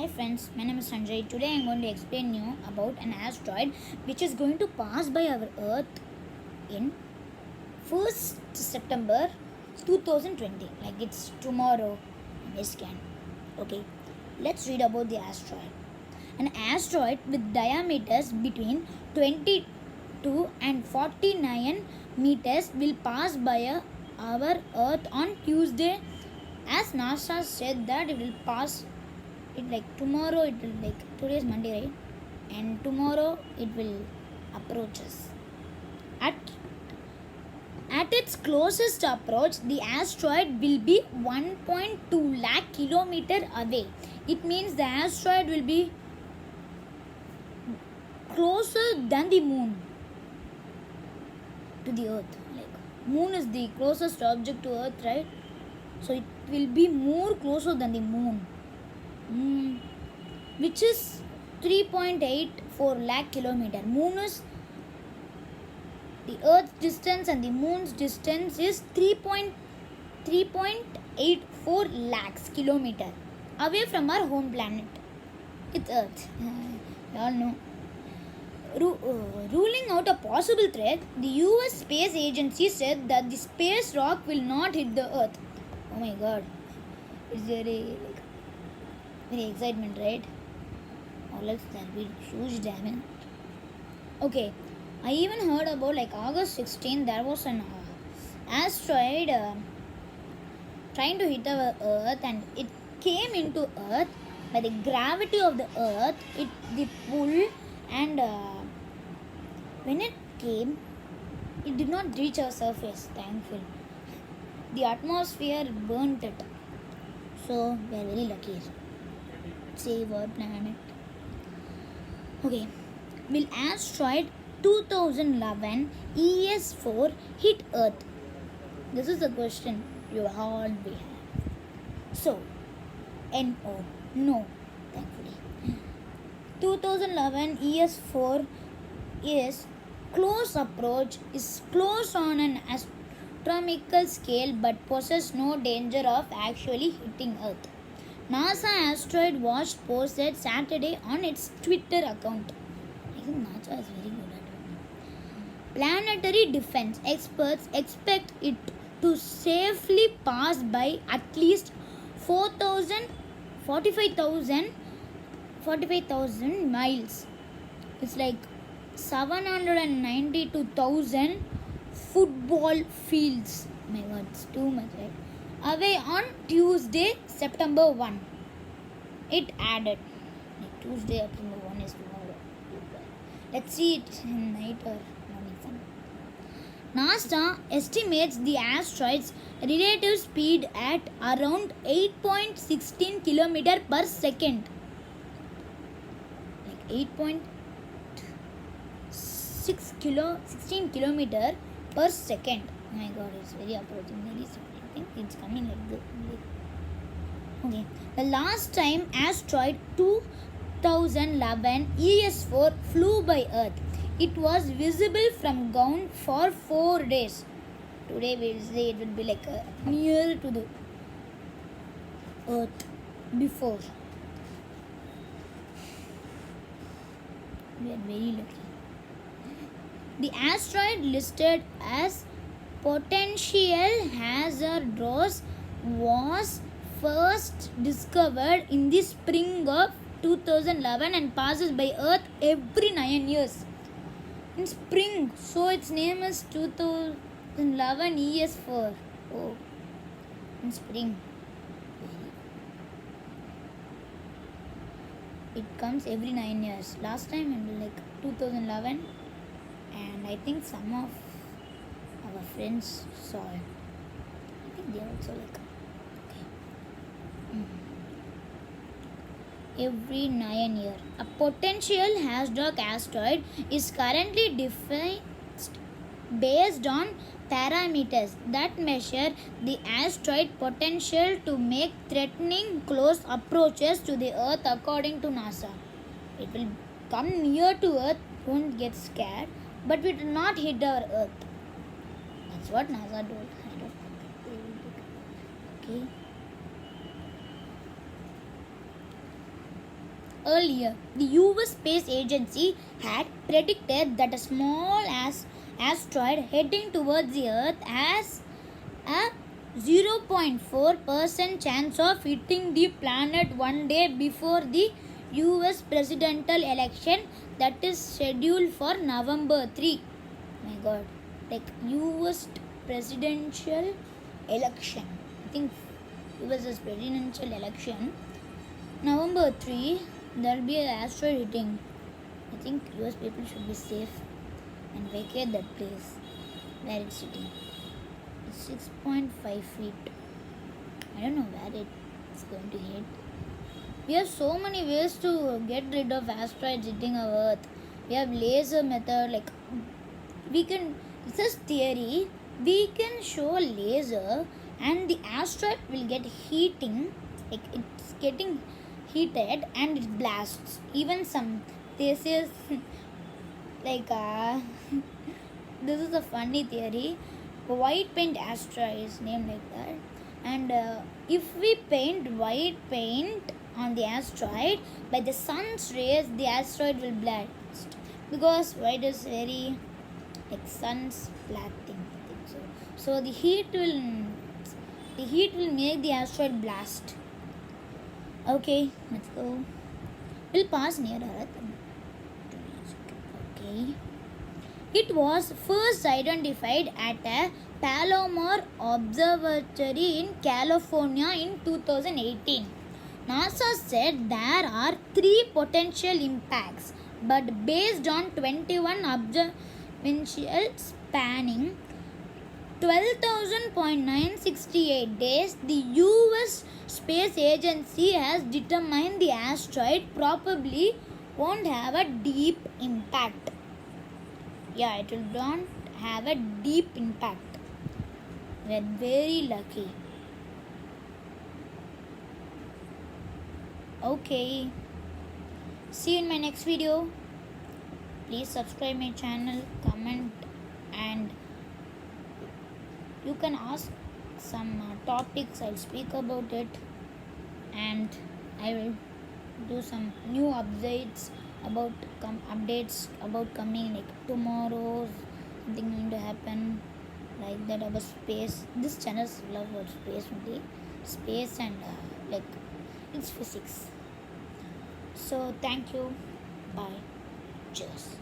Hi friends, my name is Sanjay. Today I am going to explain you about an asteroid which is going to pass by our Earth in 1st September 2020. Like it's tomorrow in this scan. Okay, let's read about the asteroid. An asteroid with diameters between 22 and 49 meters will pass by our Earth on Tuesday, as NASA said that it will pass it like tomorrow. It will like today is Monday, right? And tomorrow it will approach us. At its closest approach, the asteroid will be 1.2 lakh kilometer away. It means the asteroid will be closer than the moon to the Earth. Like moon is the closest object to Earth, right? So it will be more closer than the moon. Which is 3.84 lakh kilometer. Moon is the Earth's distance and the Moon's distance is 3.84 lakhs kilometer away from our home planet. It's Earth. You all know. Ruling out a possible threat, the US Space Agency said that the space rock will not hit the Earth. Oh my God! It's very excitement, right? Or else there will be huge damage. Okay, I even heard about like August 16 there was an asteroid trying to hit our Earth, and it came into Earth by the gravity of the Earth. The pull, and when it came, it did not reach our surface. Thankful, the atmosphere burnt it. So we are very lucky. Save our planet. Okay, will asteroid 2011 ES4 hit Earth? This is the question you all we have. So, no, thankfully. 2011 ES4 is close approach, is close on an astronomical scale, but poses no danger of actually hitting Earth. NASA Asteroid Watch posted Saturday on its Twitter account. I think NASA is very good at it. Planetary defense experts expect it to safely pass by at least 45,000 miles. It's like 792,000 football fields. Oh my God, it's too much, right? Away on Tuesday, September 1. It added. Like Tuesday, September 1 is tomorrow. Let's see it in night or morning. NASA estimates the asteroid's relative speed at around 8.16 km per second. Like 8.16 km per second. Oh my God, it's very approaching. Very soon. I think it's coming like this. Okay. The last time asteroid 2011 ES4 flew by Earth, it was visible from ground for 4 days. Today we will say it will be like near to the Earth before. We are very lucky. The asteroid listed as potential hazardous was first discovered in the spring of 2011 and passes by Earth every 9 years. In spring, so its name is 2011 ES4. Oh, in spring. It comes every 9 years. Last time in like 2011, and I think some of our friends saw it. I think they also like every 9 years. A potential hazardous asteroid is currently defined based on parameters that measure the asteroid potential to make threatening close approaches to the Earth, according to NASA. It will come near to Earth, won't get scared, but it will not hit our Earth. That's what NASA told. I don't know. Okay. Earlier, the US Space Agency had predicted that a small asteroid heading towards the Earth has a 0.4% chance of hitting the planet one day before the US presidential election that is scheduled for November 3. My god, like US presidential election. I think US's presidential election November 3, there'll be an asteroid hitting. I think US people should be safe and vacate that place where it's hitting. It's 6.5 feet. I don't know where it's going to hit. We have so many ways to get rid of asteroids hitting our Earth. We have laser method, like we can, it's a theory, we can show a laser and the asteroid will get heating, like it's getting heated and it blasts. Even some, this is like this is a funny theory. White paint asteroid is named like that, and if we paint white paint on the asteroid, by the sun's rays the asteroid will blast because white is very like sun's black thing, I think so. So the heat will make the asteroid blast. Okay, let's go. We'll pass near Earth. Okay. It was first identified at a Palomar Observatory in California in 2018. NASA said there are 3 potential impacts, but based on 21 observations spanning 12,968 days, the US Space Agency has determined the asteroid probably won't have a deep impact. Yeah, it will not have a deep impact. We are very lucky. Okay. See you in my next video. Please subscribe my channel, comment, and you can ask some topics. I'll speak about it, and I will do some new updates about coming, like tomorrow something going to happen like that about space. This channel is love about space only, space and like it's physics. So thank you, bye, cheers.